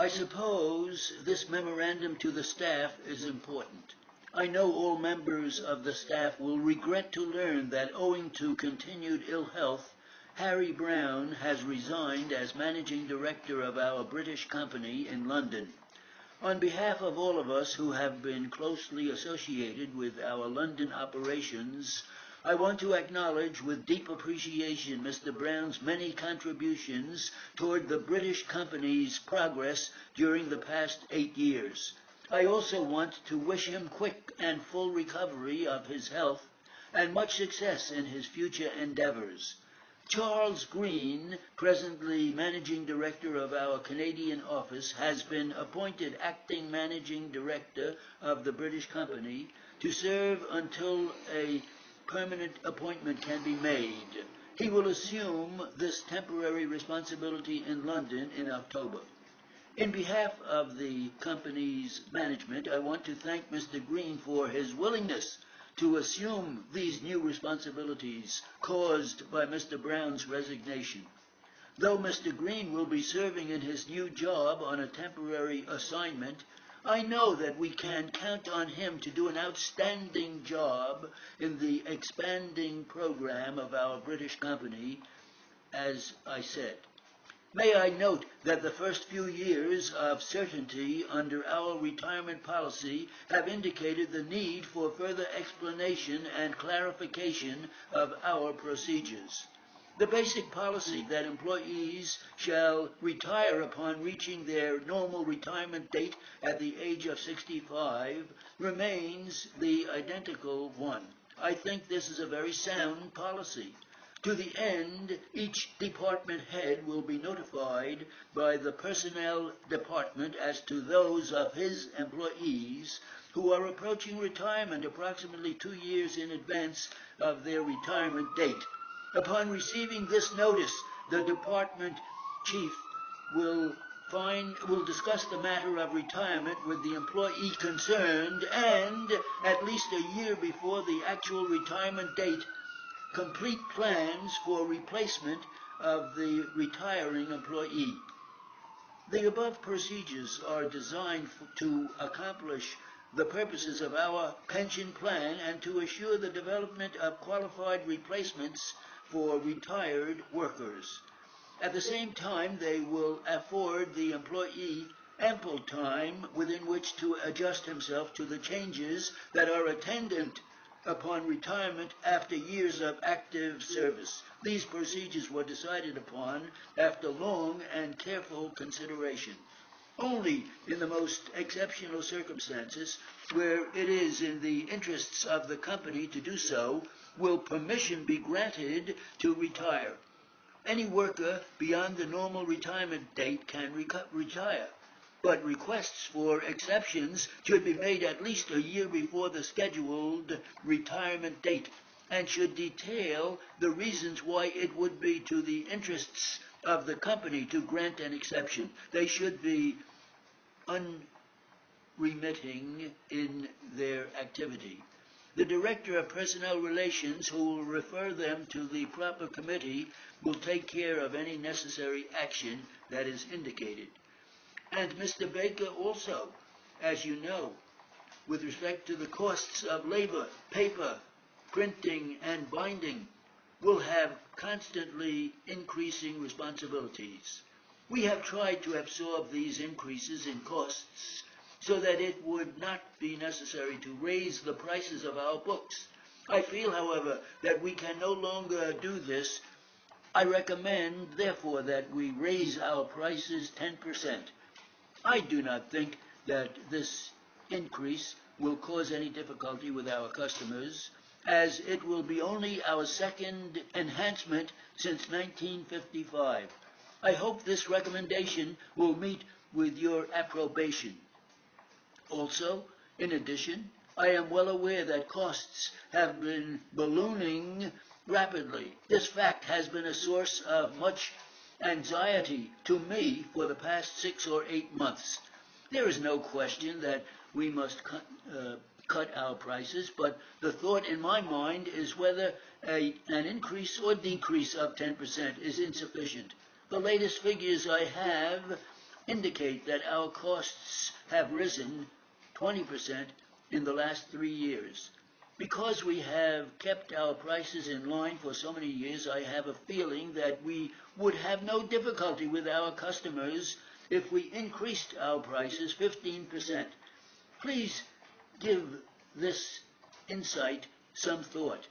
I suppose this memorandum to the staff is important. I know all members of the staff will regret to learn that owing to continued ill health, Harry Brown has resigned as managing director of our British company in London. On behalf of all of us who have been closely associated with our London operations, I want to acknowledge with deep appreciation Mr. Brown's many contributions toward the British company's progress during the past 8 years. I also want to wish him quick and full recovery of his health and much success in his future endeavors. Charles Green, presently Managing Director of our Canadian office, has been appointed Acting Managing Director of the British Company to serve until a permanent appointment can be made. He will assume this temporary responsibility in London in October. In behalf of the company's management, I want to thank Mr. Green for his willingness to assume these new responsibilities caused by Mr. Brown's resignation. Though Mr. Green will be serving in his new job on a temporary assignment, I know that we can count on him to do an outstanding job in the expanding program of our British company, as I said. May I note that the first few years of certainty under our retirement policy have indicated the need for further explanation and clarification of our procedures. The basic policy that employees shall retire upon reaching their normal retirement date at the age of 65 remains the identical one. I think this is a very sound policy. To the end, each department head will be notified by the personnel department as to those of his employees who are approaching retirement approximately 2 years in advance of their retirement date. Upon receiving this notice, the department chief will discuss the matter of retirement with the employee concerned and, at least a year before the actual retirement date, complete plans for replacement of the retiring employee. The above procedures are designed to accomplish the purposes of our pension plan and to assure the development of qualified replacements for retired workers. At the same time, they will afford the employee ample time within which to adjust himself to the changes that are attendant upon retirement after years of active service. These procedures were decided upon after long and careful consideration. Only in the most exceptional circumstances, where it is in the interests of the company to do so, will permission be granted to retire. Any worker beyond the normal retirement date can retire, but requests for exceptions should be made at least a year before the scheduled retirement date and should detail the reasons why it would be to the interests of the company to grant an exception. They should be unremitting in their activity. The Director of Personnel Relations, who will refer them to the proper committee, will take care of any necessary action that is indicated. And Mr. Baker also, as you know, with respect to the costs of labor, paper, printing, and binding, will have constantly increasing responsibilities. We have tried to absorb these increases in costs so that it would not be necessary to raise the prices of our books. I feel, however, that we can no longer do this. I recommend, therefore, that we raise our prices 10%. I do not think that this increase will cause any difficulty with our customers, as it will be only our second enhancement since 1955. I hope this recommendation will meet with your approbation. Also, in addition, I am well aware that costs have been ballooning rapidly. This fact has been a source of much anxiety to me for the past 6 or 8 months. There is no question that we must cut our prices, but the thought in my mind is whether an increase or decrease of 10% is insufficient. The latest figures I have indicate that our costs have risen 20% in the last 3 years. Because we have kept our prices in line for so many years, I have a feeling that we would have no difficulty with our customers if we increased our prices 15%. Please give this insight some thought.